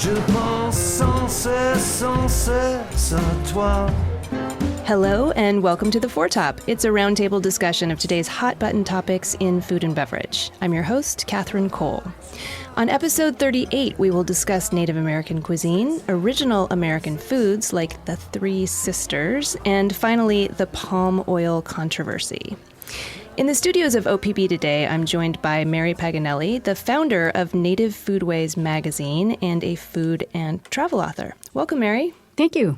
Je pense sans cesse à toi. Hello and welcome to The Foretop. It's a roundtable discussion of today's hot-button topics in food and beverage. I'm your host, Catherine Cole. On episode 38, we will discuss Native American cuisine, original American foods like the Three Sisters, and finally, the palm oil controversy. In the studios of OPB today, I'm joined by Mary Paganelli, the founder of Native Foodways magazine and a food and travel author. Welcome, Mary. Thank you.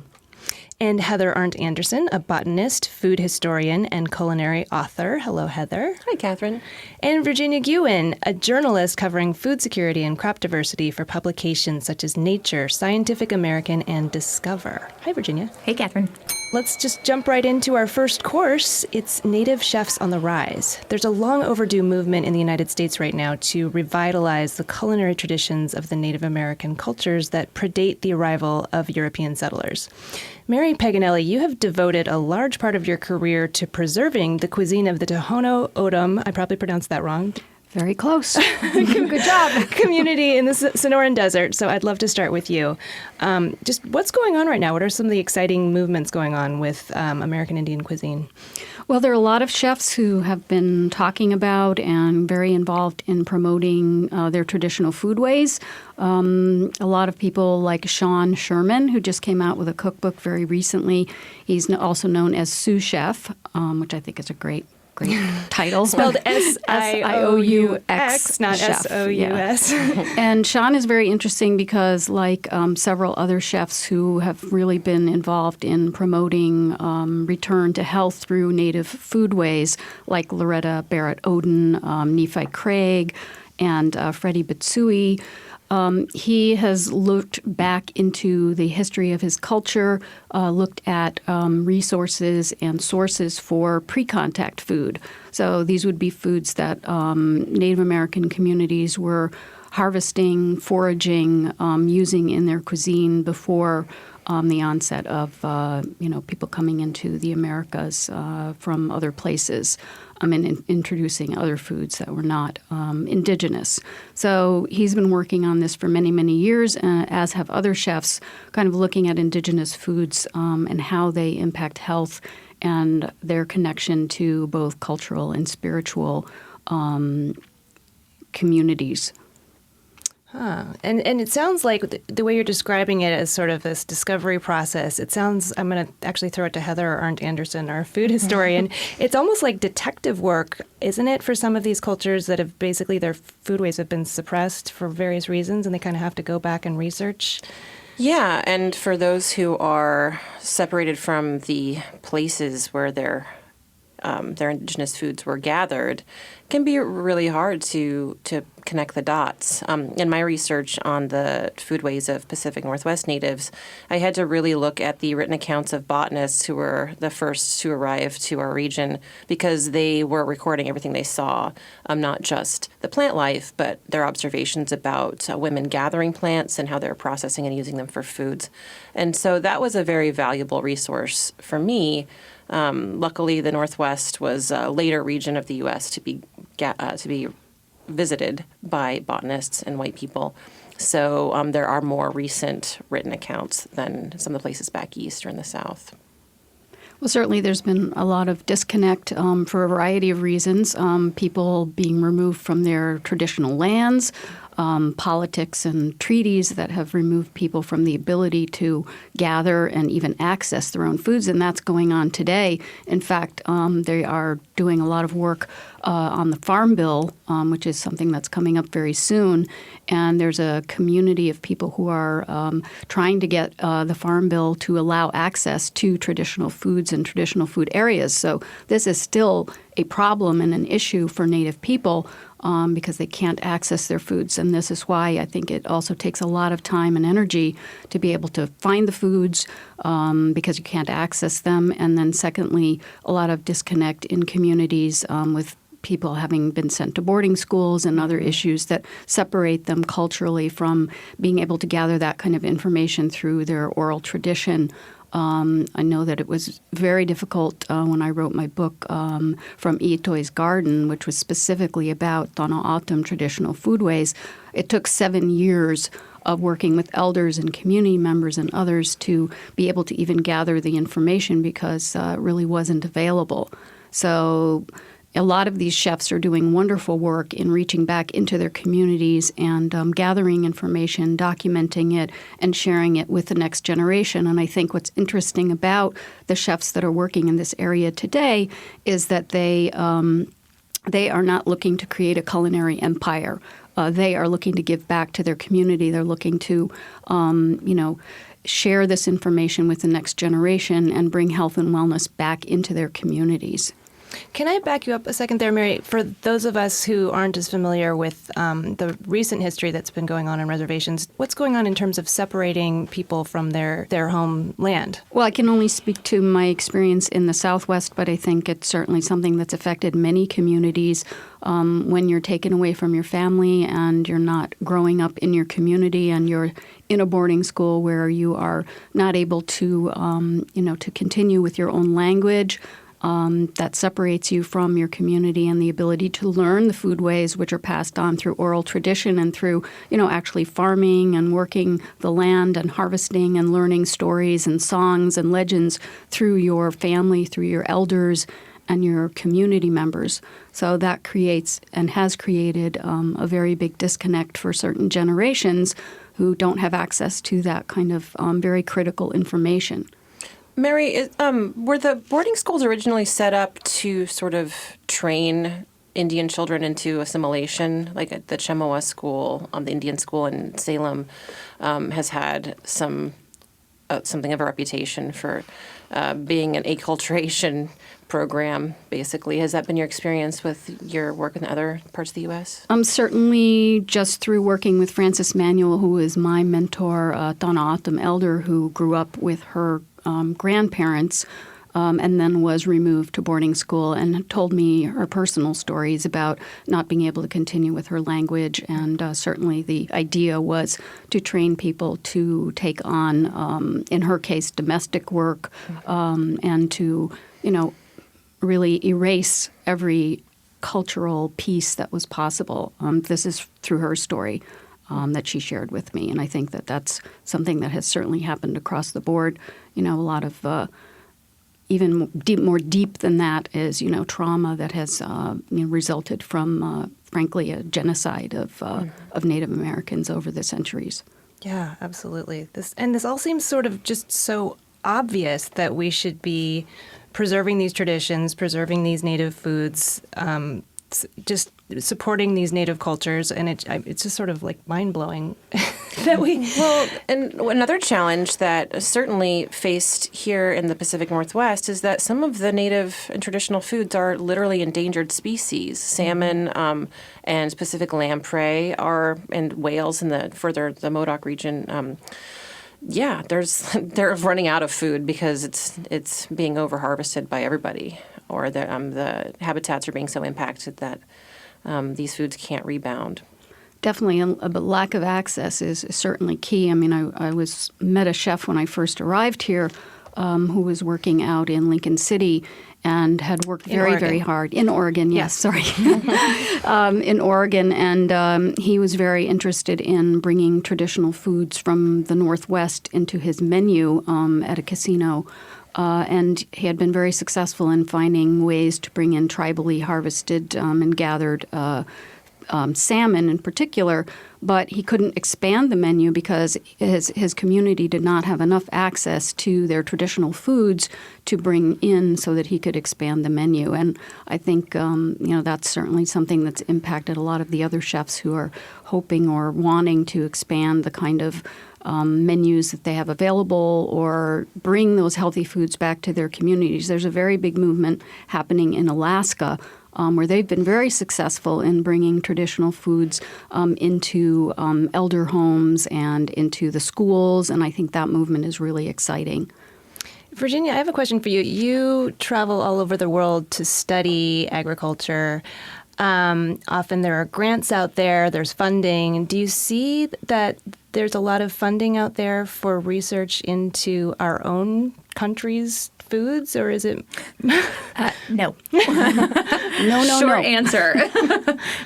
And Heather Arndt Anderson, a botanist, food historian, and culinary author. Hello, Heather. Hi, Catherine. And Virginia Gewin, a journalist covering food security and crop diversity for publications such as Nature, Scientific American, and Discover. Hi, Virginia. Hey, Catherine. Let's just jump right into our first course. It's Native Chefs on the Rise. There's a long overdue movement in the United States right now to revitalize the culinary traditions of the Native American cultures that predate the arrival of European settlers. Mary Paganelli, you have devoted a large part of your career to preserving the cuisine of the Tohono O'odham, I probably pronounced that wrong, Very close. Good job. community in the Sonoran Desert. So I'd love to start with you. Just what's going on right now? What are some of the exciting movements going on with American Indian cuisine? Well, there are a lot of chefs who have been talking about and very involved in promoting their traditional foodways. A lot of people like Sean Sherman, who just came out with a cookbook very recently. He's also known as Sous Chef, which I think is a great title. Spelled S-I-O-U-X, not chef. S-O-U-S. Yeah. And Sean is very interesting because, like several other chefs who have really been involved in promoting return to health through native foodways, like Loretta Barrett Oden, Nephi Craig, and Freddie Bitsui, he has looked back into the history of his culture, looked at resources and sources for pre-contact food. So these would be foods that Native American communities were harvesting, foraging, using in their cuisine before the onset of people coming into the Americas from other places. And introducing other foods that were not indigenous. So he's been working on this for many, many years, as have other chefs, kind of looking at indigenous foods and how they impact health and their connection to both cultural and spiritual communities. And it sounds like the way you're describing it as sort of this discovery process, it sounds, I'm going to actually throw it to Heather Arndt Anderson, our food historian. It's almost like detective work, isn't it, for some of these cultures that have basically their foodways have been suppressed for various reasons and they kind of have to go back and research? Yeah, and for those who are separated from the places where their indigenous foods were gathered, it can be really hard to connect the dots. In my research on the foodways of Pacific Northwest natives, I had to really look at the written accounts of botanists who were the first to arrive to our region because they were recording everything they saw, not just the plant life, but their observations about women gathering plants and how they're processing and using them for foods. And so that was a very valuable resource for me. Luckily, the Northwest was a later region of the U.S. to be visited by botanists and white people. So there are more recent written accounts than some of the places back east or in the South. Well, certainly there's been a lot of disconnect for a variety of reasons. People being removed from their traditional lands, politics and treaties that have removed people from the ability to gather and even access their own foods, and that's going on today. In fact, they are doing a lot of work on the Farm Bill, which is something that's coming up very soon, and there's a community of people who are trying to get the Farm Bill to allow access to traditional foods and traditional food areas. So this is still a problem and an issue for Native people because they can't access their foods. And this is why I think it also takes a lot of time and energy to be able to find the foods because you can't access them. And then secondly, a lot of disconnect in communities with people having been sent to boarding schools and other issues that separate them culturally from being able to gather that kind of information through their oral tradition. I know that it was very difficult when I wrote my book From Iitoi's Garden, which was specifically about Tohono O'odham traditional foodways. It took 7 years of working with elders and community members and others to be able to even gather the information because it really wasn't available. So a lot of these chefs are doing wonderful work in reaching back into their communities and gathering information, documenting it, and sharing it with the next generation. And I think what's interesting about the chefs that are working in this area today is that they are not looking to create a culinary empire. They are looking to give back to their community. They're looking to, share this information with the next generation and bring health and wellness back into their communities. Can I back you up a second there, Mary? For those of us who aren't as familiar with the recent history that's been going on reservations, what's going on in terms of separating people from their homeland? Well, I can only speak to my experience in the Southwest, but I think it's certainly something that's affected many communities. When you're taken away from your family and you're not growing up in your community and you're in a boarding school where you are not able to, to continue with your own language, that separates you from your community and the ability to learn the foodways which are passed on through oral tradition and through, actually farming and working the land and harvesting and learning stories and songs and legends through your family, through your elders and your community members. So that creates and has created a very big disconnect for certain generations who don't have access to that kind of very critical information. Mary, were the boarding schools originally set up to sort of train Indian children into assimilation? Like at the Chemehuah school, the Indian school in Salem, has had something of a reputation for being an acculturation program, basically. Has that been your experience with your work in other parts of the U.S.? Certainly just through working with Frances Manuel, who is my mentor, Donna Autumn Elder, who grew up with her grandparents and then was removed to boarding school and told me her personal stories about not being able to continue with her language. And certainly the idea was to train people to take on, in her case, domestic work and to, really erase every cultural piece that was possible. This is through her story that she shared with me. And I think that that's something that has certainly happened across the board. A lot of even more deep than that is, trauma that has resulted from, frankly, a genocide of Native Americans over the centuries. Yeah, absolutely. This all seems sort of just so obvious that we should be preserving these traditions, preserving these native foods, just supporting these native cultures, and it's just sort of like mind-blowing that we... Well, and another challenge that certainly faced here in the Pacific Northwest is that some of the native and traditional foods are literally endangered species. Salmon and Pacific lamprey and whales in the Modoc region. They're running out of food because it's being over-harvested by everybody, or the habitats are being so impacted that these foods can't rebound. Definitely, a lack of access is certainly key. I mean, I met a chef when I first arrived here who was working out in Lincoln City and had worked very hard. In Oregon, yes, sorry. In Oregon, and he was very interested in bringing traditional foods from the Northwest into his menu at a casino. And he had been very successful in finding ways to bring in tribally harvested and gathered salmon in particular, but he couldn't expand the menu because his community did not have enough access to their traditional foods to bring in so that he could expand the menu. And I think that's certainly something that's impacted a lot of the other chefs who are hoping or wanting to expand the kind of menus that they have available or bring those healthy foods back to their communities. There's a very big movement happening in Alaska where they've been very successful in bringing traditional foods into elder homes and into the schools, and I think that movement is really exciting. Virginia, I have a question for you. You travel all over the world to study agriculture. Often there are grants out there, there's funding. Do you see that there's a lot of funding out there for research into our own country's foods, or is it? No. No. Short answer.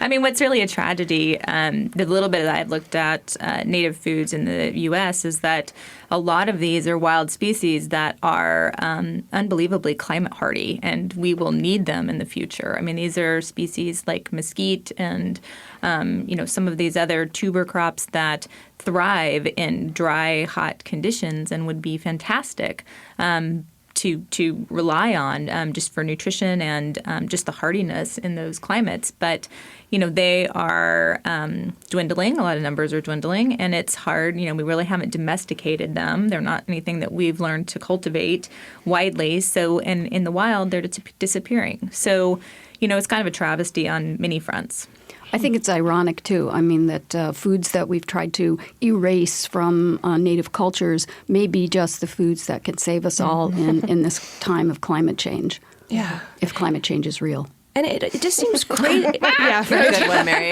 I mean, what's really a tragedy, the little bit that I've looked at native foods in the U.S. is that a lot of these are wild species that are unbelievably climate hardy, and we will need them in the future. I mean, these are species like mesquite and some of these other tuber crops that thrive in dry, hot conditions and would be fantastic to rely on just for nutrition and just the hardiness in those climates. But, they are dwindling. A lot of numbers are dwindling, and it's hard. We really haven't domesticated them. They're not anything that we've learned to cultivate widely. So in the wild, they're disappearing. So, it's kind of a travesty on many fronts. I think it's ironic, too. I mean, that foods that we've tried to erase from native cultures may be just the foods that can save us all in this time of climate change. Yeah. If climate change is real. And it just seems crazy. Yeah, Very good one, Mary.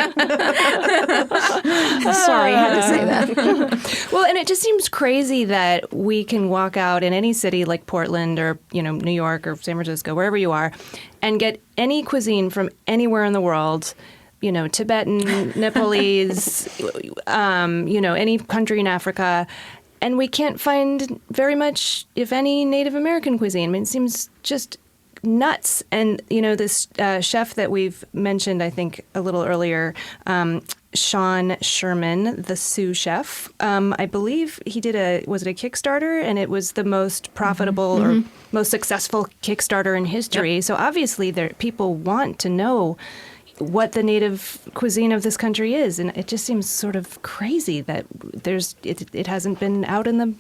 Sorry, I had to say that. Well, and it just seems crazy that we can walk out in any city like Portland or, New York or San Francisco, wherever you are, and get any cuisine from anywhere in the world, Tibetan, Nepalese, any country in Africa. And we can't find very much, if any, Native American cuisine. I mean, it seems just nuts. And, this chef that we've mentioned, I think, a little earlier, Sean Sherman, the Sioux chef, I believe he did was it a Kickstarter? And it was the most profitable or most successful Kickstarter in history. Yep. So obviously people want to know what the native cuisine of this country is. And it just seems sort of crazy that it hasn't been out in the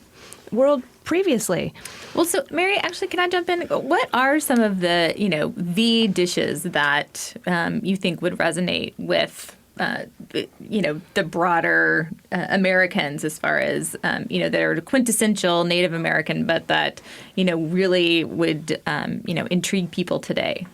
world previously. Well, so Mary, actually, can I jump in? What are some of the, the dishes that you think would resonate with, the broader Americans as far as, that are quintessential Native American, but that, really would, intrigue people today?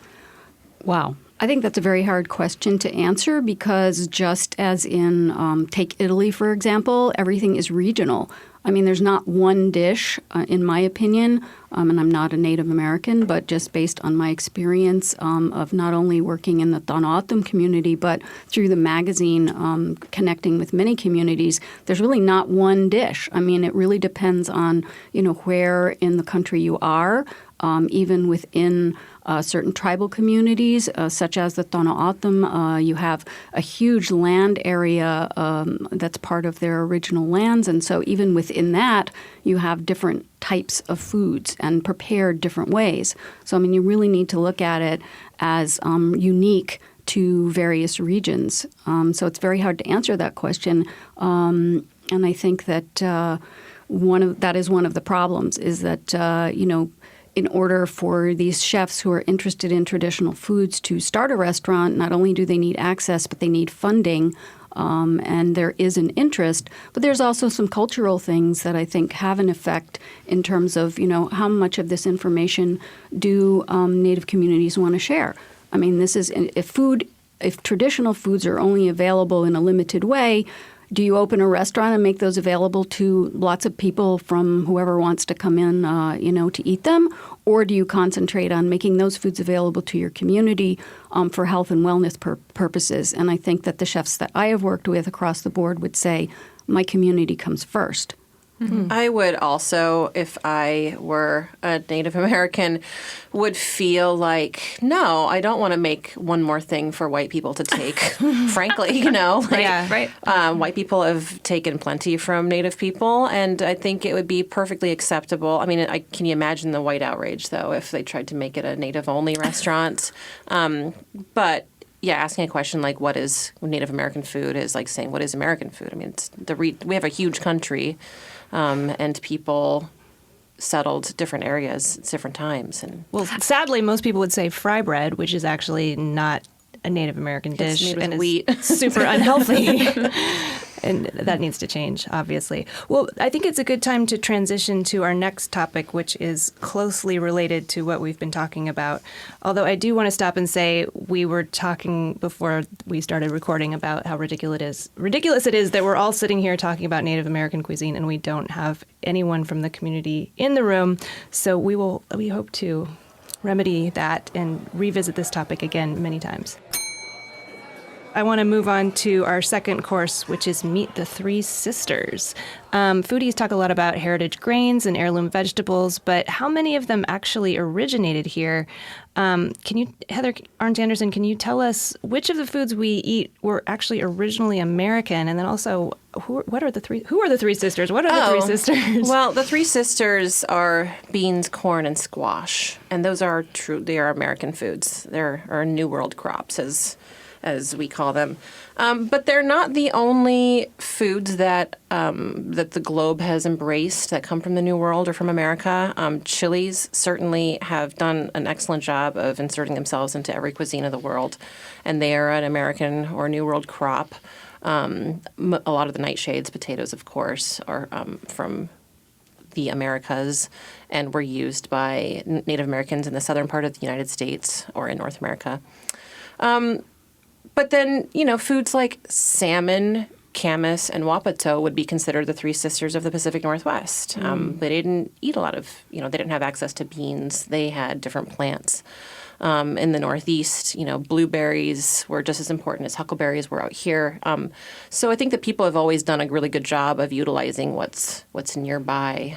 Wow. I think that's a very hard question to answer because just as in, take Italy, for example, everything is regional. I mean, there's not one dish, in my opinion, and I'm not a Native American, but just based on my experience of not only working in the Tohono community, but through the magazine, connecting with many communities, there's really not one dish. I mean, it really depends on, where in the country you are, even within certain tribal communities, such as the Tohono you have a huge land area that's part of their original lands. And so even within that, you have different types of foods and prepared different ways. So, I mean, you really need to look at it as unique to various regions. So it's very hard to answer that question. And I think that that is one of the problems is that, in order for these chefs who are interested in traditional foods to start a restaurant, not only do they need access, but they need funding, and there is an interest. But there's also some cultural things that I think have an effect in terms of, how much of this information do Native communities want to share. I mean, this is if traditional foods are only available in a limited way, do you open a restaurant and make those available to lots of people from whoever wants to come in, to eat them? Or do you concentrate on making those foods available to your community for health and wellness purposes? And I think that the chefs that I have worked with across the board would say, my community comes first. Mm-hmm. I would also, if I were a Native American, would feel like, no, I don't want to make one more thing for white people to take, frankly, Yeah, right. White people have taken plenty from Native people, and I think it would be perfectly acceptable. I mean, can you imagine the white outrage, though, if they tried to make it a Native-only restaurant? But yeah, asking a question like what is Native American food is like saying what is American food. I mean, we have a huge country, and people settled different areas at different times. And well, sadly, most people would say fry bread, which is actually not a Native American It's dish made with and wheat. is super unhealthy. And that needs to change, obviously. Well, I think it's a good time to transition to our next topic, which is closely related to what we've been talking about. Although I do want to stop and say we were talking before we started recording about how ridiculous it is that we're all sitting here talking about Native American cuisine and we don't have anyone from the community in the room. So we hope to remedy that and revisit this topic again many times. I want to move on to our second course, which is Meet the Three Sisters. Foodies talk a lot about heritage grains and heirloom vegetables, but how many of them actually originated here? Heather Arndt Anderson, can you tell us which of the foods we eat were actually originally American? And then also, who are the three sisters? What are the three sisters? Well, the three sisters are beans, corn, and squash. And those are they are American foods. They're New World crops, as we call them. But they're not the only foods that the globe has embraced that come from the New World or from America. Chilies certainly have done an excellent job of inserting themselves into every cuisine of the world, and they are an American or New World crop. A lot of the nightshades, potatoes, of course, are from the Americas and were used by Native Americans in the southern part of the United States or in North America. But then, foods like salmon, camas, and wapato would be considered the three sisters of the Pacific Northwest. They didn't eat a lot of, they didn't have access to beans. They had different plants. In the Northeast, blueberries were just as important as huckleberries were out here. So I think that people have always done a really good job of utilizing what's nearby.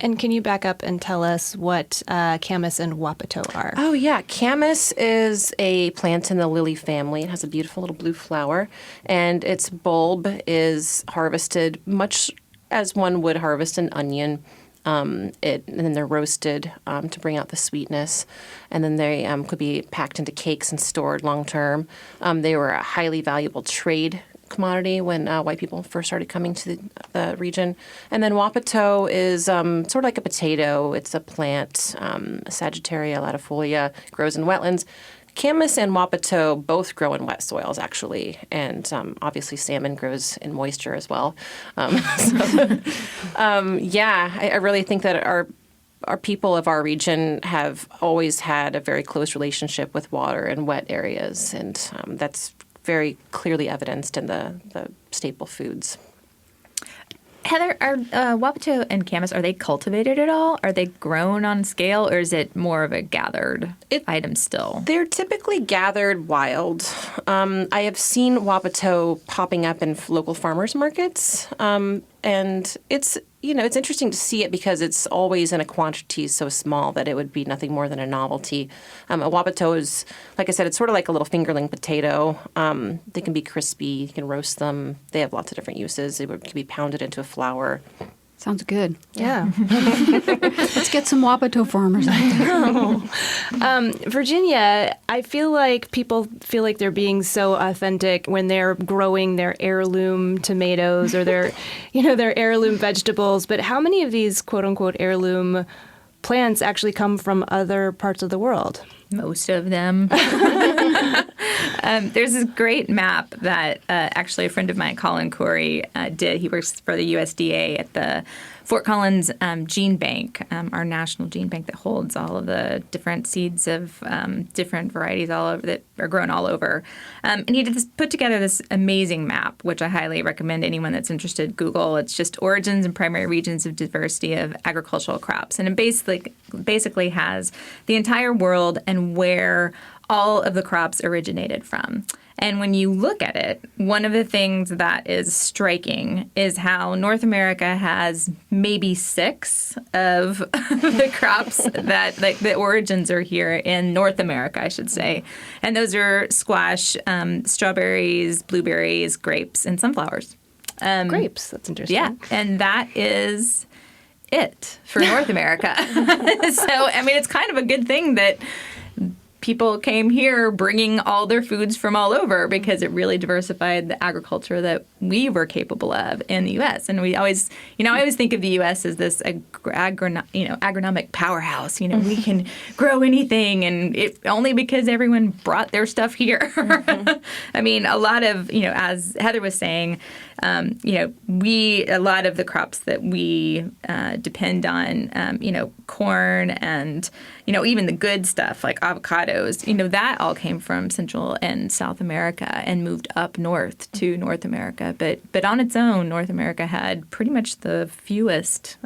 And can you back up and tell us what camas and wapato are? Oh, yeah. Camas is a plant in the lily family. It has a beautiful little blue flower, and its bulb is harvested much as one would harvest an onion. And then they're roasted to bring out the sweetness, and then they could be packed into cakes and stored long term. They were a highly valuable trade commodity when white people first started coming to the region. And then wapato is sort of like a potato. It's a plant, Sagittaria latifolia, grows in wetlands. Camas and wapato both grow in wet soils, actually, and obviously salmon grows in moisture as well. I really think that our people of our region have always had a very close relationship with water and wet areas, and that's very clearly evidenced in the staple foods. Heather, are wapato and camas, are they cultivated at all? Are they grown on scale, or is it more of a gathered item still? They're typically gathered wild. I have seen wapato popping up in local farmers markets, and it's interesting to see it because it's always in a quantity so small that it would be nothing more than a novelty. A wapato is, like I said, it's sort of like a little fingerling potato. They can be crispy. You can roast them. They have lots of different uses. They can be pounded into a flour. Sounds good. Yeah. Let's get some wapato farmers out there. Virginia, I feel like people feel like they're being so authentic when they're growing their heirloom tomatoes or their heirloom vegetables. But how many of these quote unquote heirloom plants actually come from other parts of the world? Most of them. There's this great map that actually a friend of mine, Colin Corey, did. He works for the USDA at the Fort Collins Gene Bank, our national gene bank that holds all of the different seeds of different varieties all over that are grown all over. And he put together this amazing map, which I highly recommend anyone that's interested Google. It's just origins and primary regions of diversity of agricultural crops, and it basically has the entire world and where all of the crops originated from. And when you look at it, one of the things that is striking is how North America has maybe 6 of the crops that, like, the origins are here in North America, I should say. And those are squash, strawberries, blueberries, grapes, and sunflowers. Grapes, that's interesting. Yeah, and that is it for North America. So, I mean, it's kind of a good thing that people came here bringing all their foods from all over because it really diversified the agriculture that we were capable of in the U.S. And we always, I always think of the U.S. as this agronomic powerhouse. We can grow anything, and it only because everyone brought their stuff here. I mean, a lot of, as Heather was saying, a lot of the crops that we depend on, corn and, even the good stuff like avocados, that all came from Central and South America and moved up north to North America. But on its own, North America had pretty much the fewest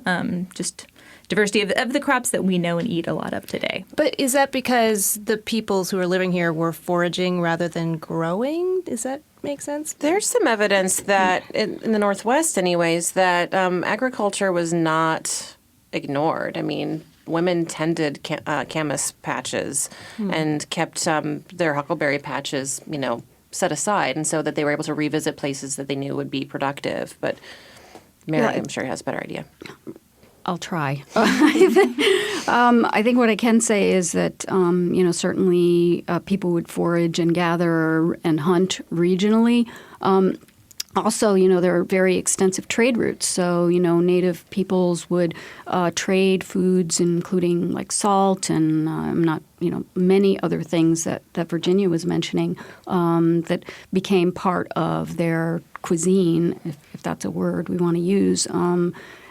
just diversity of the crops that we know and eat a lot of today. But is that because the peoples who are living here were foraging rather than growing? Does that make sense? There's some evidence that, in the Northwest anyways, that agriculture was not ignored. I mean, women tended camas patches and kept their huckleberry patches, set aside, and so that they were able to revisit places that they knew would be productive. But Mary, I'm sure, has a better idea. I'll try. I think what I can say is that, certainly people would forage and gather and hunt regionally. Also, there are very extensive trade routes. So, native peoples would trade foods, including like salt and many other things that Virginia was mentioning that became part of their cuisine, if that's a word we want to use,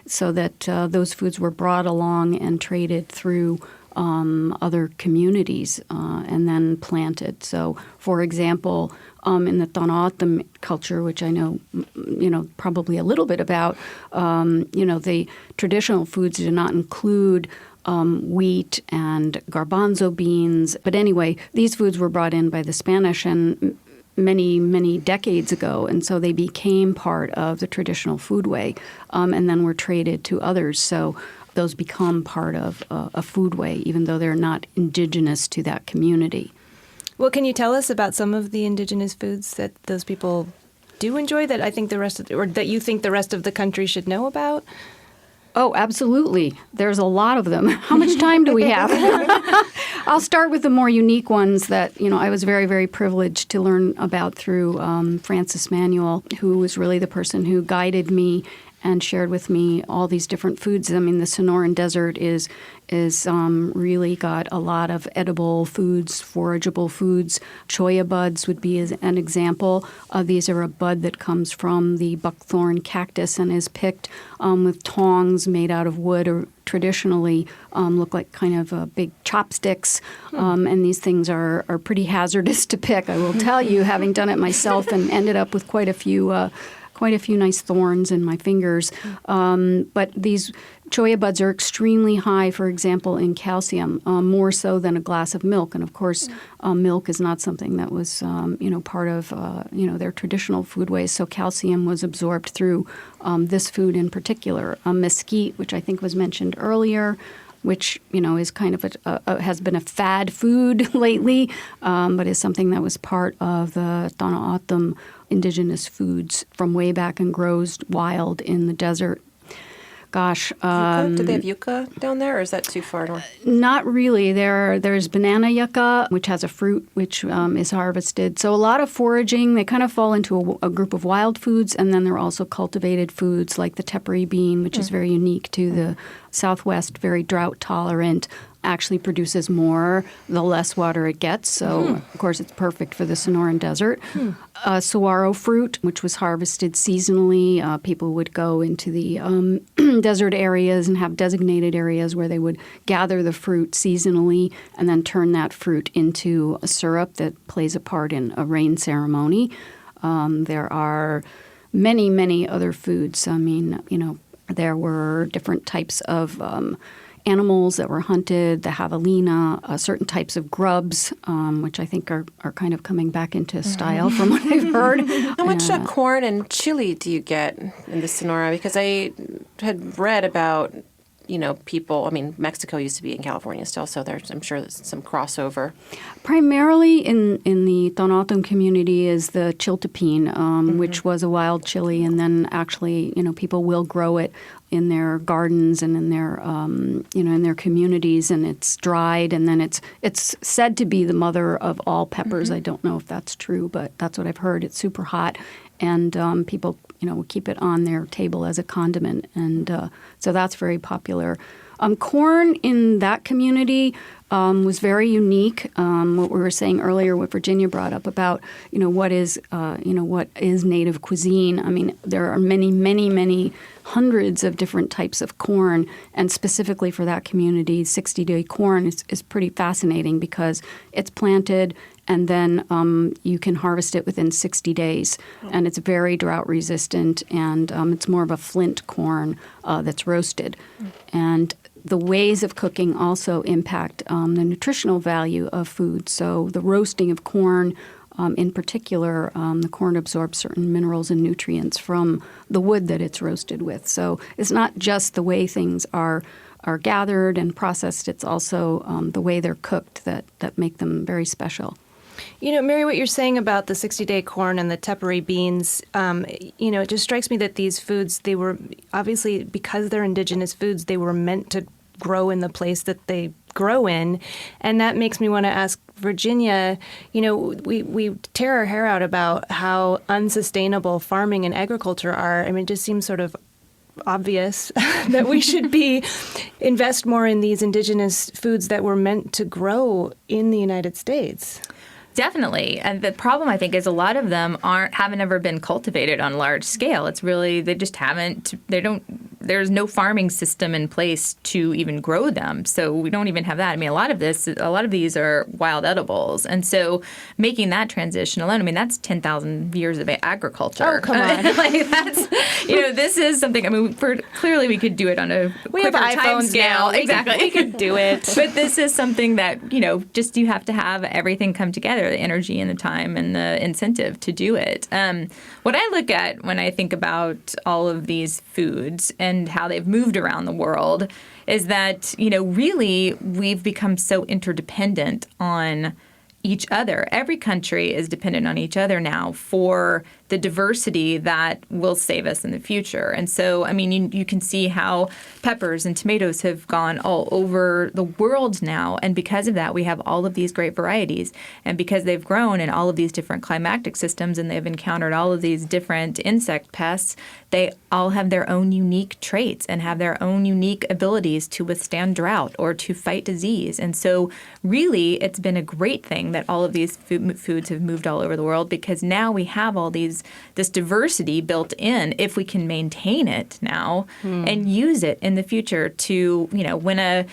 so that those foods were brought along and traded through other communities and then planted. So, for example, in the Tohono culture, which I know, probably a little bit about, the traditional foods do not include wheat and garbanzo beans. But anyway, these foods were brought in by the Spanish and many, many decades ago, and so they became part of the traditional foodway and then were traded to others. So those become part of a foodway, even though they're not indigenous to that community. Well, can you tell us about some of the indigenous foods that those people do enjoy that I think that you think the rest of the country should know about? Oh, absolutely. There's a lot of them. How much time do we have? I'll start with the more unique ones that, I was very, very privileged to learn about through Francis Manuel, who was really the person who guided me and shared with me all these different foods. I mean, the Sonoran Desert is really got a lot of edible foods, forageable foods. Cholla buds would be an example. These are a bud that comes from the buckthorn cactus and is picked with tongs made out of wood, or traditionally look like kind of big chopsticks. And these things are pretty hazardous to pick, I will tell you, having done it myself and ended up with quite a few nice thorns in my fingers. But these cholla buds are extremely high, for example, in calcium, more so than a glass of milk. And of course, milk is not something that was, part of, their traditional foodways. So calcium was absorbed through this food in particular. Mesquite, which I think was mentioned earlier, which, is kind of has been a fad food lately, but is something that was part of the Tohono indigenous foods from way back and grows wild in the desert. Gosh. Yucca? Do they have yucca down there, or is that too far north? Not really. There's banana yucca, which has a fruit which is harvested. So a lot of foraging. They kind of fall into a group of wild foods, and then there are also cultivated foods like the tepary bean, which is very unique to the Southwest, very drought tolerant. Actually produces more the less water it gets. So, of course, it's perfect for the Sonoran Desert. Saguaro fruit, which was harvested seasonally. People would go into the desert areas and have designated areas where they would gather the fruit seasonally and then turn that fruit into a syrup that plays a part in a rain ceremony. There are many, many other foods. I mean, there were different types of animals that were hunted, the javelina, certain types of grubs, which I think are kind of coming back into style from what I've heard. How much corn and chili do you get in the Sonora? Because I had read about, people, Mexico used to be in California still, so I'm sure there's some crossover. Primarily in the Tohono community is the chiltepin, which was a wild chili, and then actually, people will grow it in their gardens and in their in their communities, and it's dried, and then it's said to be the mother of all peppers. I don't know if that's true, but that's what I've heard. It's super hot, and people will keep it on their table as a condiment, and so that's very popular. Corn in that community was very unique. What we were saying earlier, what Virginia brought up about what is native cuisine. I mean, there are many hundreds of different types of corn, and specifically for that community, 60-day corn is pretty fascinating because it's planted and then you can harvest it within 60 days, and it's very drought resistant, and it's more of a flint corn that's roasted, and the ways of cooking also impact the nutritional value of food. So the roasting of corn, in particular, the corn absorbs certain minerals and nutrients from the wood that it's roasted with. So it's not just the way things are gathered and processed, it's also the way they're cooked that make them very special. Mary, what you're saying about the 60-day corn and the tepary beans, it just strikes me that these foods, they were obviously, because they're indigenous foods, they were meant to grow in the place that they grow in. And that makes me want to ask Virginia, we tear our hair out about how unsustainable farming and agriculture are. I mean, it just seems sort of obvious that we should invest more in these indigenous foods that were meant to grow in the United States. Definitely. And the problem, I think, is a lot of them haven't ever been cultivated on a large scale. It's really, there's no farming system in place to even grow them. So we don't even have that. I mean, a lot of these are wild edibles. And so making that transition alone, I mean, that's 10,000 years of agriculture. Oh, come on. This is something, I mean, clearly we could do it on a quicker time scale. Exactly. We could do it. But this is something that, just you have to have everything come together. The energy and the time and the incentive to do it. What I look at when I think about all of these foods and how they've moved around the world is that, really we've become so interdependent on each other. Every country is dependent on each other now for the diversity that will save us in the future. And so, I mean, you can see how peppers and tomatoes have gone all over the world now. And because of that, we have all of these great varieties. And because they've grown in all of these different climatic systems and they've encountered all of these different insect pests, they all have their own unique traits and have their own unique abilities to withstand drought or to fight disease. And so really, it's been a great thing that all of these foods have moved all over the world, because now we have all this diversity built in if we can maintain it now and use it in the future to, when a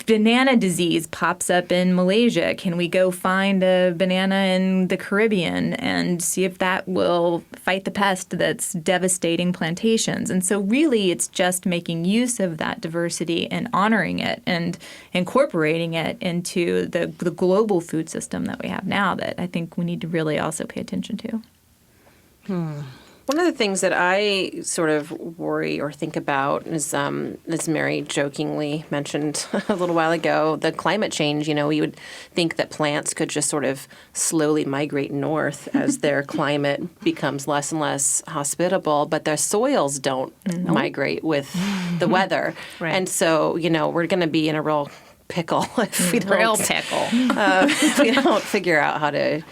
banana disease pops up in Malaysia, can we go find a banana in the Caribbean and see if that will fight the pest that's devastating plantations? And so really it's just making use of that diversity and honoring it and incorporating it into the global food system that we have now that I think we need to really also pay attention to. One of the things that I sort of worry or think about is, as Mary jokingly mentioned a little while ago, the climate change. We would think that plants could just sort of slowly migrate north as their climate becomes less and less hospitable, but their soils don't migrate with the weather. Right. And so, we're going to be in a real pickle if we don't figure out how to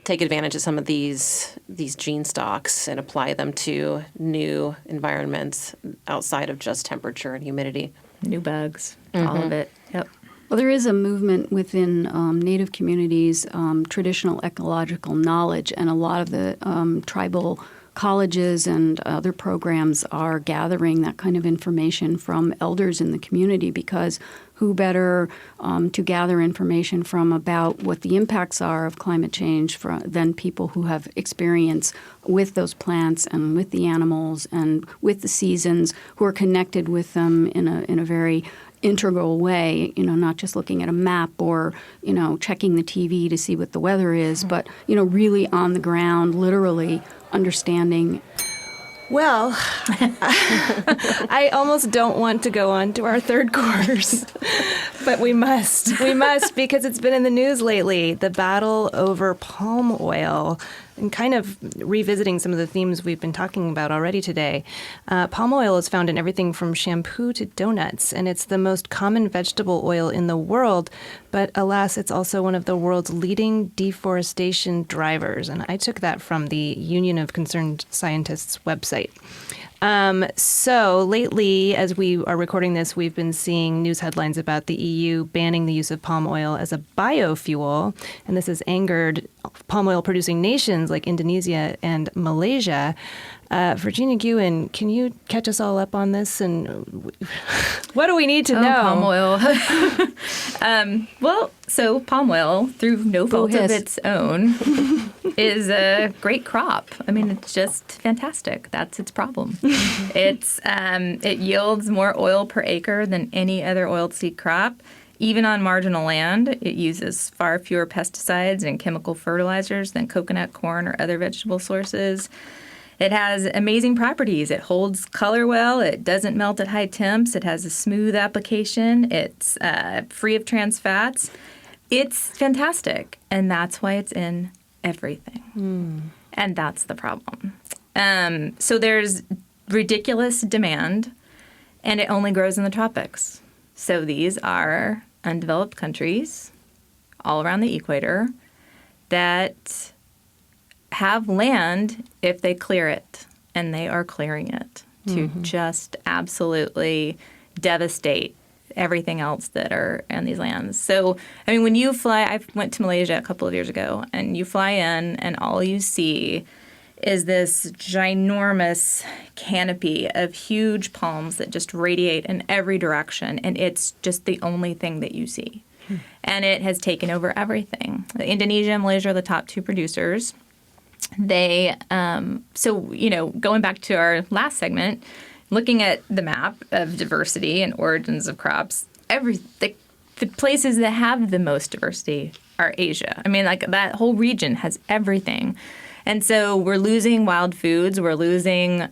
take advantage of some of these gene stocks and apply them to new environments outside of just temperature and humidity. New bugs, all of it. Yep. Well, there is a movement within Native communities, traditional ecological knowledge, and a lot of the tribal colleges and other programs are gathering that kind of information from elders in the community, because who better to gather information from about what the impacts are of climate change than people who have experience with those plants and with the animals and with the seasons, who are connected with them in a very integral way, not just looking at a map or, checking the TV to see what the weather is, but, really on the ground, literally understanding Well, I almost don't want to go on to our third course, but we must. We must, because it's been in the news lately, the battle over palm oil, and kind of revisiting some of the themes we've been talking about already today. Palm oil is found in everything from shampoo to donuts, and it's the most common vegetable oil in the world, but alas, it's also one of the world's leading deforestation drivers, and I took that from the Union of Concerned Scientists website. So lately, as we are recording this, we've been seeing news headlines about the EU banning the use of palm oil as a biofuel, and this has angered palm oil producing nations like Indonesia and Malaysia. Virginia Gewin, can you catch us all up on this? And what do we need to know? Palm oil. So palm oil, through no fault of its own, is a great crop. I mean, it's just fantastic. That's its problem. It yields more oil per acre than any other oilseed crop. Even on marginal land, it uses far fewer pesticides and chemical fertilizers than coconut, corn, or other vegetable sources. It has amazing properties. It holds color well. It doesn't melt at high temps. It has a smooth application. It's free of trans fats. It's fantastic, and that's why it's in everything. And that's the problem. So there's ridiculous demand, and it only grows in the tropics. So these are undeveloped countries all around the equator that have land if they clear it, and they are clearing it to just absolutely devastate everything else that are in these lands. So, I mean, when you fly, I went to Malaysia a couple of years ago, and you fly in, and all you see is this ginormous canopy of huge palms that just radiate in every direction, and it's just the only thing that you see. And it has taken over everything. Indonesia and Malaysia are the top two producers. They, going back to our last segment, looking at the map of diversity and origins of crops, the places that have the most diversity are Asia. I mean, like, that whole region has everything. And so we're losing wild foods. We're losing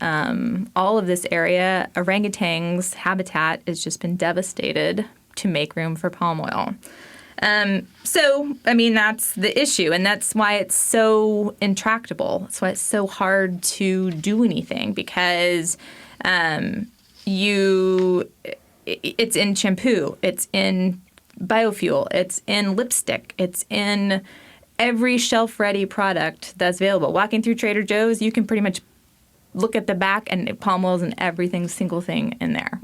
all of this area. Orangutans' habitat has just been devastated to make room for palm oil. So, I mean, that's the issue, and that's why it's so intractable. That's why it's so hard to do anything, because it's in shampoo, it's in biofuel, it's in lipstick, it's in every shelf-ready product that's available. Walking through Trader Joe's, you can pretty much look at the back, and palm oil's in every single thing in there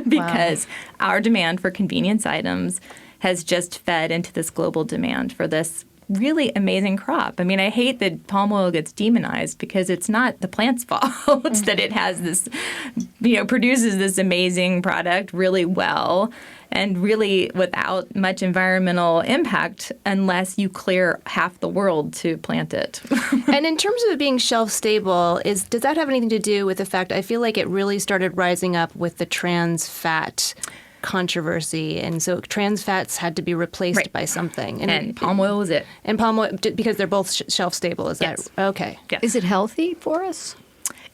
because our demand for convenience items has just fed into this global demand for this really amazing crop. I mean, I hate that palm oil gets demonized, because it's not the plant's fault that it has this, produces this amazing product really well and really without much environmental impact, unless you clear half the world to plant it. And in terms of it being shelf stable, does that have anything to do with the fact, I feel like it really started rising up with the trans fat controversy, and so trans fats had to be replaced by something, and palm oil was it. And palm oil, because they're both shelf stable, is that okay? Yes. Is it healthy for us?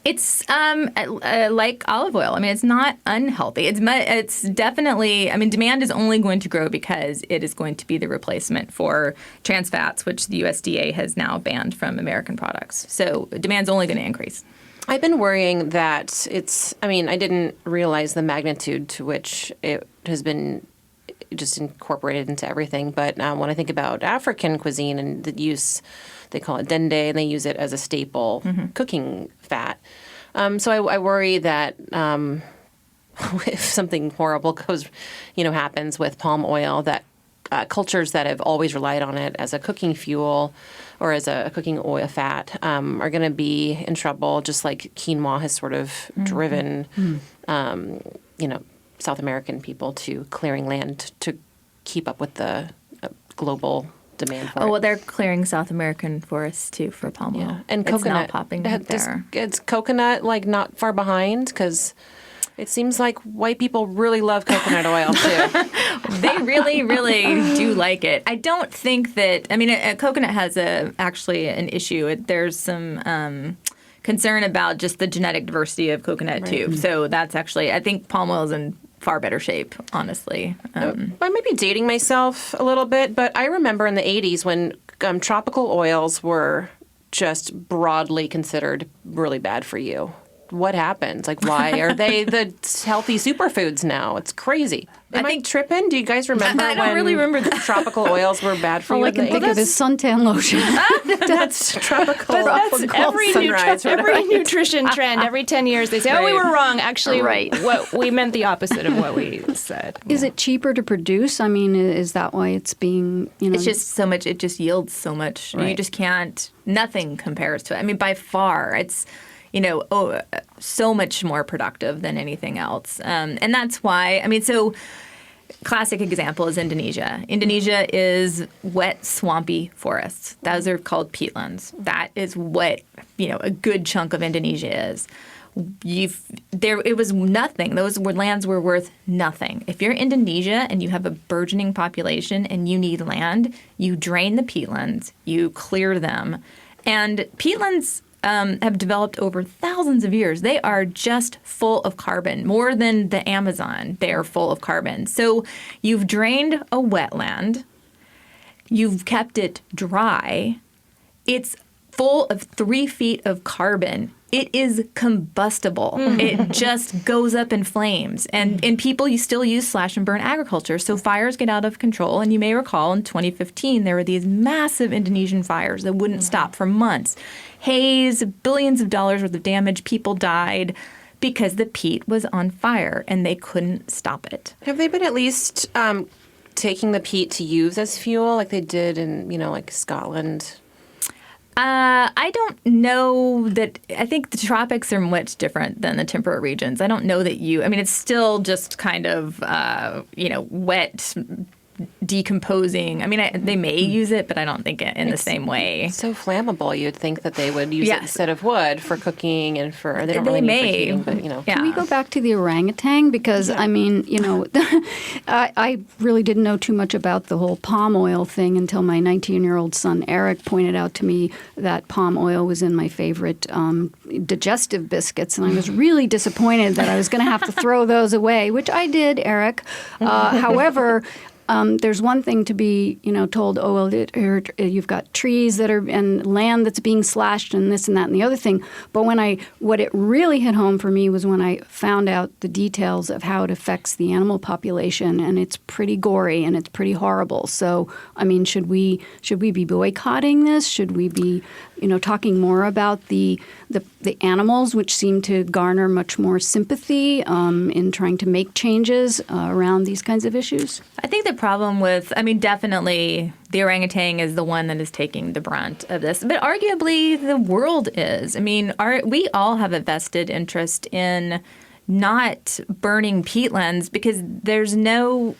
It's like olive oil. I mean, it's not unhealthy. It's definitely, I mean, demand is only going to grow because it is going to be the replacement for trans fats, which the USDA has now banned from American products. So demand's only going to increase. I've been worrying that I didn't realize the magnitude to which it has been just incorporated into everything. But when I think about African cuisine and the use, they call it dende, and they use it as a staple cooking fat. So I worry that if something horrible happens with palm oil, that cultures that have always relied on it as a cooking fuel or as a cooking oil fat are going to be in trouble, just like quinoa has sort of driven, South American people to clearing land to keep up with the global demand for it. Oh, well, they're clearing South American forests, too, for palm oil. Yeah. And it's coconut. not popping up there. It's coconut, not far behind, because it seems like white people really love coconut oil, too. They really, really do like it. I don't think that, coconut has actually an issue. There's some concern about just the genetic diversity of coconut too. So that's actually, I think palm oil is in far better shape, honestly. I might be dating myself a little bit, but I remember in the 80s when tropical oils were just broadly considered really bad for you. What happened? Like, why are they the healthy superfoods now? It's crazy. Am I tripping? Do you guys remember I don't really remember that. Tropical oils were bad for All you? I can think of is suntan lotion. That's tropical. That's every, sunrise, every nutrition trend. Every 10 years they say, oh, we were wrong. Actually, Right. what we meant the opposite of what we said. Is it cheaper to produce? I mean, is that why it's being, It's just so much, it just yields so much. You just can't, nothing compares to it. I mean, by far, it's, so much more productive than anything else. And that's why, so classic example is Indonesia. Indonesia is wet, swampy forests. Those are called peatlands. That is what, a good chunk of Indonesia is. It was nothing. Those lands were worth nothing. If you're Indonesia and you have a burgeoning population and you need land, you drain the peatlands, you clear them. And peatlands have developed over thousands of years. They are just full of carbon, more than the Amazon. They are full of carbon. So you've drained a wetland. You've kept it dry. It's full of 3 feet of carbon. It is combustible. It just goes up in flames. And people, you still use slash and burn agriculture. So fires get out of control. And you may recall in 2015, there were these massive Indonesian fires that wouldn't stop for months. Haze, billions of dollars worth of damage. People died because the peat was on fire and they couldn't stop it. Have they been at least taking the peat to use as fuel like they did in, like Scotland? I don't know that. I think the tropics are much different than the temperate regions. I don't know that it's still just kind of, wet, decomposing. They may use it, but I don't think in the same way. It's so flammable. You'd think that they would use it instead of wood for cooking and for, they don't They really need may. for heating, but, Yeah. Can we go back to the orangutan? Because, I really didn't know too much about the whole palm oil thing until my 19-year-old son, Eric, pointed out to me that palm oil was in my favorite digestive biscuits. And I was really disappointed that I was going to have to throw those away, which I did, Eric. However, there's one thing to be, told, oh, well, you've got trees that are and land that's being slashed and this and that and the other thing. But what it really hit home for me was when I found out the details of how it affects the animal population, and it's pretty gory and it's pretty horrible. So, should we be boycotting this? Should we be, talking more about the animals, which seem to garner much more sympathy in trying to make changes around these kinds of issues? I think the problem with, definitely the orangutan is the one that is taking the brunt of this. But arguably the world is. We all have a vested interest in not burning peatlands because there's no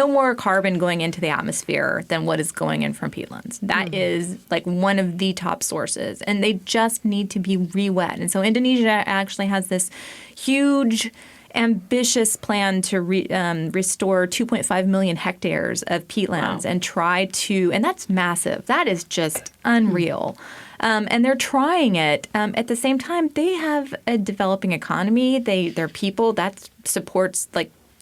more carbon going into the atmosphere than what is going in from peatlands. That is like one of the top sources, and they just need to be re-wet. And so Indonesia actually has this huge, ambitious plan to restore 2.5 million hectares of peatlands and and that's massive. That is just unreal. And they're trying it. At the same time, they have a developing economy. Their people, that supports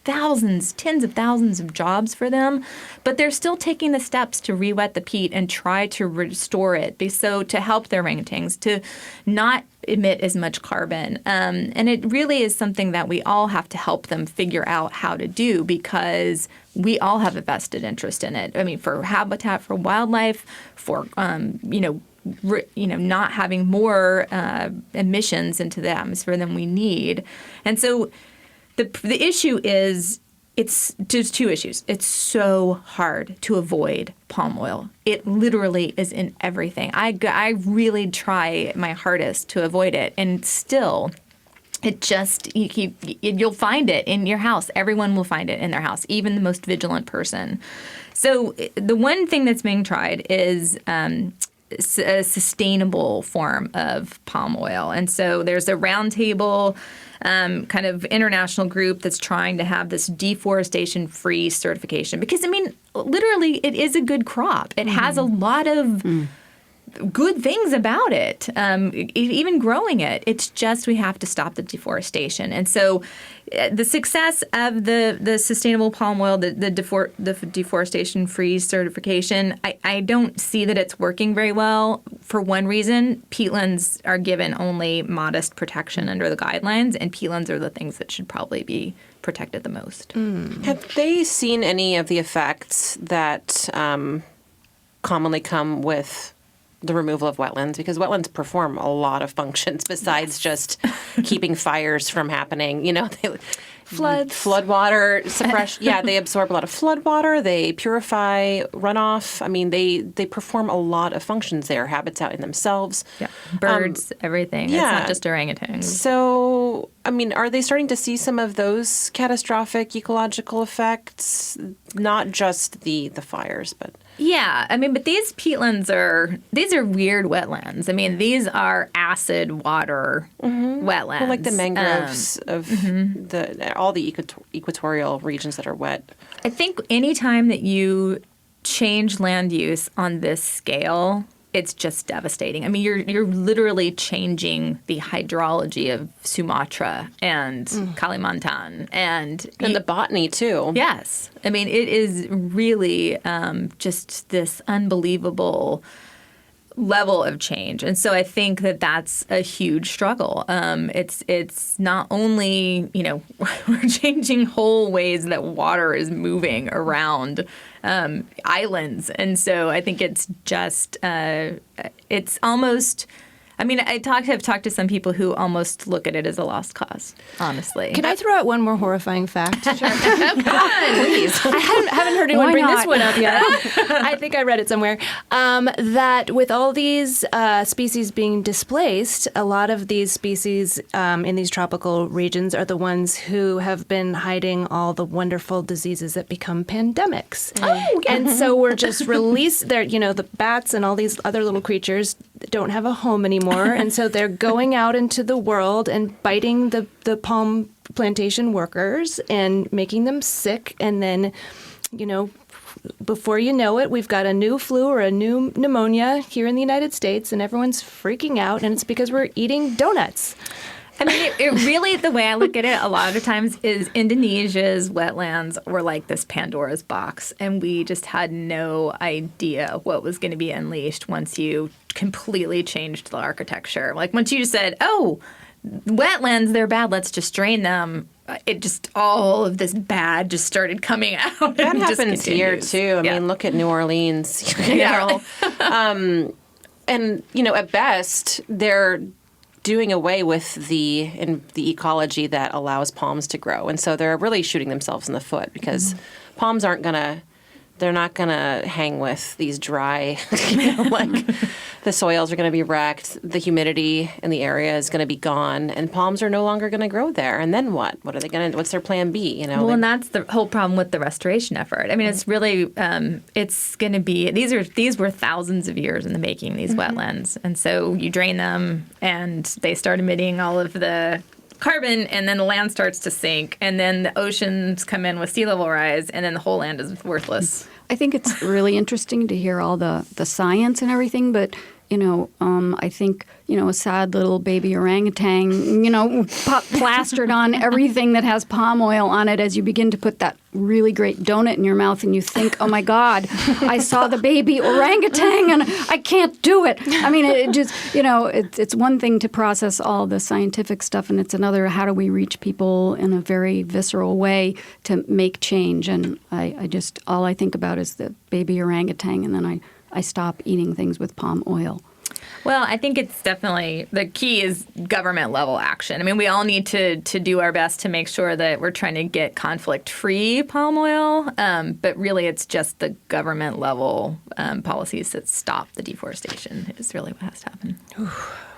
thousands, tens of thousands of jobs for them, but they're still taking the steps to re-wet the peat and try to restore it, so to help their orangutans to not emit as much carbon. And it really is something that we all have to help them figure out how to do because we all have a vested interest in it. For habitat, for wildlife, for not having more emissions into the atmosphere than we need, and so. The issue is there's 2 issues. It's so hard to avoid palm oil. It literally is in everything. I really try my hardest to avoid it, and still, you'll find it in your house. Everyone will find it in their house, even the most vigilant person. So the one thing that's being tried is a sustainable form of palm oil, and so there's a roundtable. Kind of international group that's trying to have this deforestation-free certification. Because, literally, it is a good crop. It has a lot of good things about it, even growing it. It's just we have to stop the deforestation. And so the success of the sustainable palm oil, the deforestation-free certification, I don't see that it's working very well for one reason. Peatlands are given only modest protection under the guidelines, and peatlands are the things that should probably be protected the most. Have they seen any of the effects that commonly come with the removal of wetlands? Because wetlands perform a lot of functions besides just keeping fires from happening. Floods. Floodwater suppression. Yeah, they absorb a lot of floodwater. They purify runoff. I mean, they perform a lot of functions. They are habitat in themselves. Yeah, birds, everything. yeah. It's not just orangutans. So, I mean, are they starting to see some of those catastrophic ecological effects? Not just the fires, but... Yeah, I mean, but these peatlands these are weird wetlands. I mean, these are acid water wetlands. Well, like the mangroves of all the equatorial regions that are wet. I think anytime that you change land use on this scale, it's just devastating. I mean, you're literally changing the hydrology of Sumatra and Kalimantan and And the botany, too. Yes. I mean, it is really just this unbelievable level of change. And so I think that that's a huge struggle. It's not only, we're changing whole ways that water is moving around islands. And so I think it's just, it's almost... I mean, I've talked to some people who almost look at it as a lost cause, honestly. Can I throw out one more horrifying fact? Come on, please. I haven't heard anyone Why bring this not? one up yet. I think I read it somewhere. That with all these species being displaced, a lot of these species in these tropical regions are the ones who have been hiding all the wonderful diseases that become pandemics. Oh, yeah. And so we're just released there. The bats and all these other little creatures don't have a home anymore. And so they're going out into the world and biting the palm plantation workers and making them sick. And then, before you know it, we've got a new flu or a new pneumonia here in the United States, and everyone's freaking out. And it's because we're eating donuts. I mean, it really, the way I look at it a lot of times is Indonesia's wetlands were like this Pandora's box, and we just had no idea what was going to be unleashed once you completely changed the architecture. Like once you said, oh, wetlands, they're bad, let's just drain them. It just, all of this bad just started coming out. That and just happens here, continues. too. I mean, look at New Orleans. And, at best, they're doing away with the ecology that allows palms to grow. And so they're really shooting themselves in the foot because palms they're not going to hang with these dry, the soils are going to be wrecked, the humidity in the area is going to be gone, and palms are no longer going to grow there. And then what? What are they going to, what's their plan B? Well, and that's the whole problem with the restoration effort. I mean, it's really, it's going to be, these were thousands of years in the making, these wetlands. And so you drain them and they start emitting all of the carbon, and then the land starts to sink, and then the oceans come in with sea level rise, and then the whole land is worthless. I think it's really interesting to hear all the science and everything, but I think, a sad little baby orangutan, plastered on everything that has palm oil on it as you begin to put that really great donut in your mouth and you think, oh my God, I saw the baby orangutan and I can't do it. I mean, it just, it's one thing to process all the scientific stuff, and it's another, how do we reach people in a very visceral way to make change? And all I think about is the baby orangutan, and then I stop eating things with palm oil. Well, I think it's definitely, the key is government level action. I mean, we all need to do our best to make sure that we're trying to get conflict-free palm oil, but really it's just the government level policies that stop the deforestation is really what has to happen.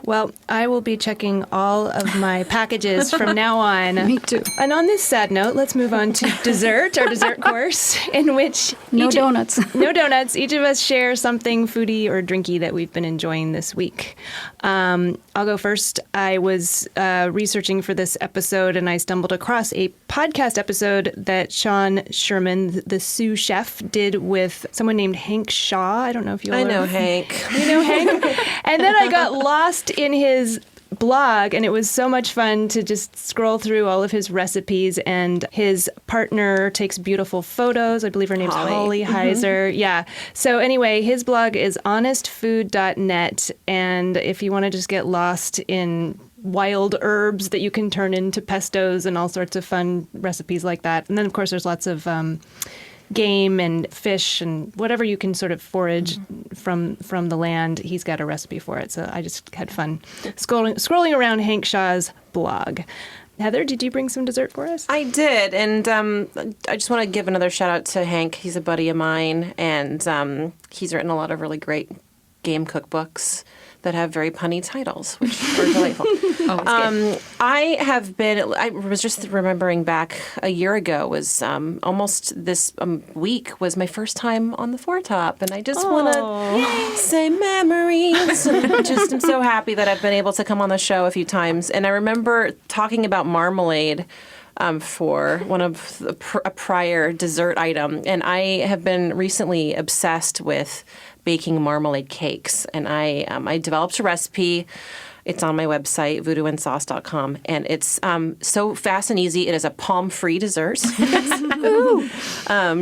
Well, I will be checking all of my packages from now on. Me too. And on this sad note, let's move on to dessert, our dessert course, in which No donuts. No donuts. Each of us share something foodie or drinky that we've been enjoying this week. I'll go first. I was researching for this episode, and I stumbled across a podcast episode that Sean Sherman, the sous chef, did with someone named Hank Shaw. I don't know if you I know Hank. You know Hank? And then I got lost in his blog, and it was so much fun to just scroll through all of his recipes. And his partner takes beautiful photos. I believe her name's Holly Heiser. Yeah. So anyway, his blog is honestfood.net. And if you want to just get lost in wild herbs that you can turn into pestos and all sorts of fun recipes like that. And then, of course, there's lots of game and fish and whatever you can sort of forage from the land. He's got a recipe for it. So I just had fun scrolling around Hank Shaw's blog. Heather, did you bring some dessert for us? I did, and I just want to give another shout out to Hank. He's a buddy of mine, and he's written a lot of really great game cookbooks that have very punny titles, which are delightful. I was just remembering back a year ago was almost this week was my first time on the Foretop, and I just want to say memories. I'm so happy that I've been able to come on the show a few times. And I remember talking about marmalade for one of a prior dessert item, and I have been recently obsessed with baking marmalade cakes, and I developed a recipe. It's on my website, voodooandsauce.com, and it's so fast and easy. It is a palm-free dessert. You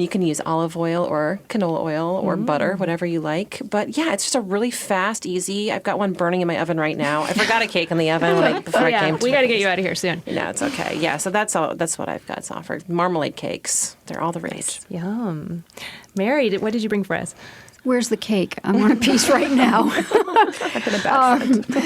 can use olive oil or canola oil or butter, whatever you like. But yeah, it's just a really fast, easy. I've got one burning in my oven right now. I forgot a cake in the oven before I came. We got to get you out of here soon. No, it's okay. Yeah, so that's all. That's what I've got to offer. Marmalade cakes. They're all the rage. Yum. Mary, what did you bring for us? Where's the cake? I want a piece right now. I've been a bad friend.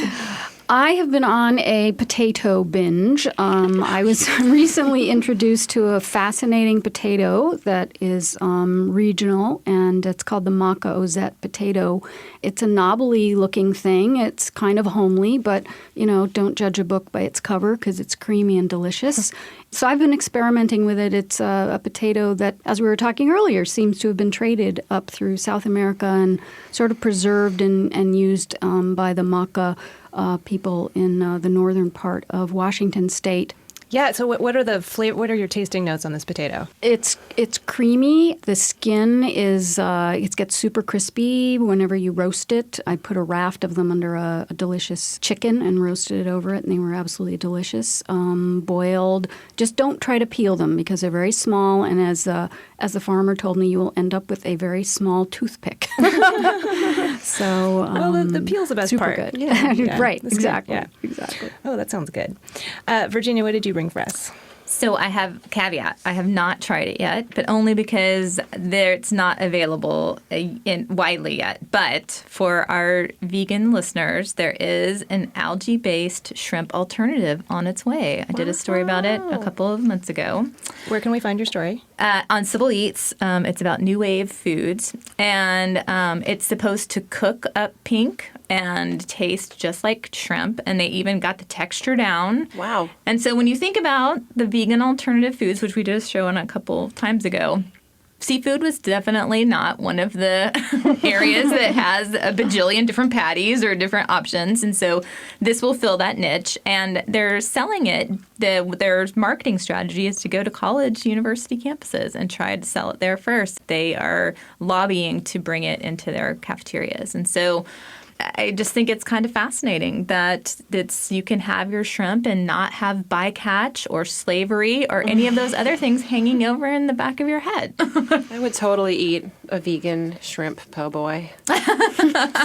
I have been on a potato binge. I was recently introduced to a fascinating potato that is regional, and it's called the maca ozette potato. It's a knobbly-looking thing. It's kind of homely, but, don't judge a book by its cover because it's creamy and delicious. So I've been experimenting with it. It's a potato that, as we were talking earlier, seems to have been traded up through South America and sort of preserved and used by the maca people in the northern part of Washington State. Yeah. So what are the flavor? What are your tasting notes on this potato? It's creamy. The skin is it gets super crispy whenever you roast it. I put a raft of them under a delicious chicken and roasted it over it, and they were absolutely delicious. Boiled. Just don't try to peel them because they're very small, and as the farmer told me, you will end up with a very small toothpick. So the peel's the best super part. Good. Yeah. Right. That's Exactly. good. Yeah. Exactly. Oh, that sounds good. Virginia, what did you bring for us? So I have caveat. I have not tried it yet, but only because it's not available widely yet. But for our vegan listeners, there is an algae-based shrimp alternative on its way. I did a story about it a couple of months ago. Where can we find your story? On Sybil Eats. It's about new wave foods, and it's supposed to cook up pink and taste just like shrimp, and they even got the texture down. Wow. And so when you think about the vegan alternative foods, which we did a show on a couple times ago, seafood was definitely not one of the areas that has a bajillion different patties or different options. And so this will fill that niche. And they're selling it. Their marketing strategy is to go to college, university campuses and try to sell it there first. They are lobbying to bring it into their cafeterias. And so I just think it's kind of fascinating that you can have your shrimp and not have bycatch or slavery or any of those other things hanging over in the back of your head. I would totally eat a vegan shrimp po' boy.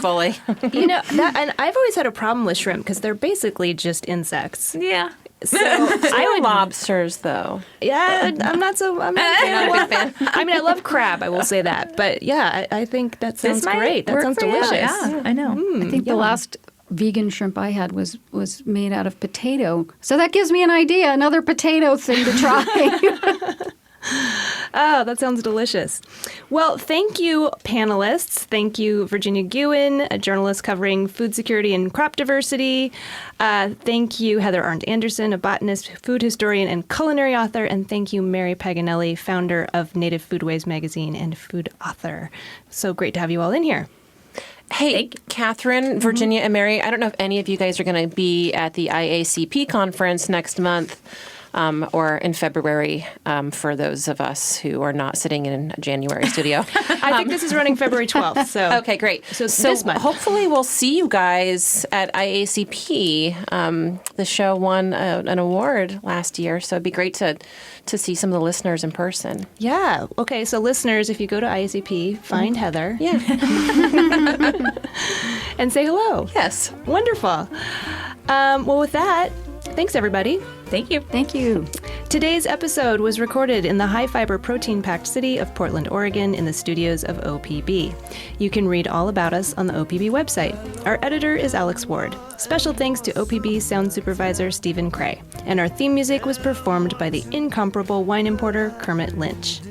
Fully. And I've always had a problem with shrimp because they're basically just insects. Yeah. So I would lobsters, though. Yeah, I'm not a big fan. I mean, I love crab. I will say that, but yeah, I think that sounds great. That sounds delicious. Yeah, I know. I think the last vegan shrimp I had was made out of potato. So that gives me an idea, another potato thing to try. Oh, that sounds delicious. Well, thank you, panelists. Thank you, Virginia Gewin, a journalist covering food security and crop diversity. Thank you, Heather Arndt Anderson, a botanist, food historian, and culinary author. And thank you, Mary Paganelli, founder of Native Foodways magazine and food author. So great to have you all in here. Hey, Catherine, Virginia, and Mary, I don't know if any of you guys are going to be at the IACP conference next month. Or in February for those of us who are not sitting in a January studio. I think this is running February 12th. So okay, great. So this month. Hopefully we'll see you guys at IACP. The show won an award last year, so it'd be great to see some of the listeners in person. Yeah. Okay, so listeners, if you go to IACP, find Heather. Yeah. And say hello. Yes. Wonderful. Well, with that, thanks, everybody. Thank you. Thank you. Today's episode was recorded in the high-fiber, protein-packed city of Portland, Oregon, in the studios of OPB. You can read all about us on the OPB website. Our editor is Alex Ward. Special thanks to OPB sound supervisor Stephen Cray. And our theme music was performed by the incomparable wine importer Kermit Lynch.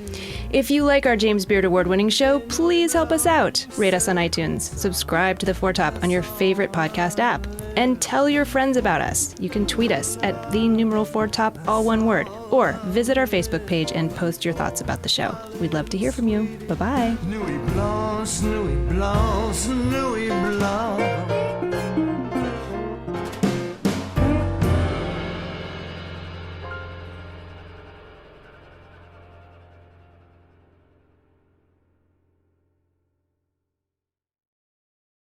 If you like our James Beard Award-winning show, please help us out. Rate us on iTunes, subscribe to The Four Top on your favorite podcast app, and tell your friends about us. You can tweet us at @4top, all one word, or visit our Facebook page and post your thoughts about the show. We'd love to hear from you. Bye-bye. Nuit blanche, nuit blanche, nuit blanche.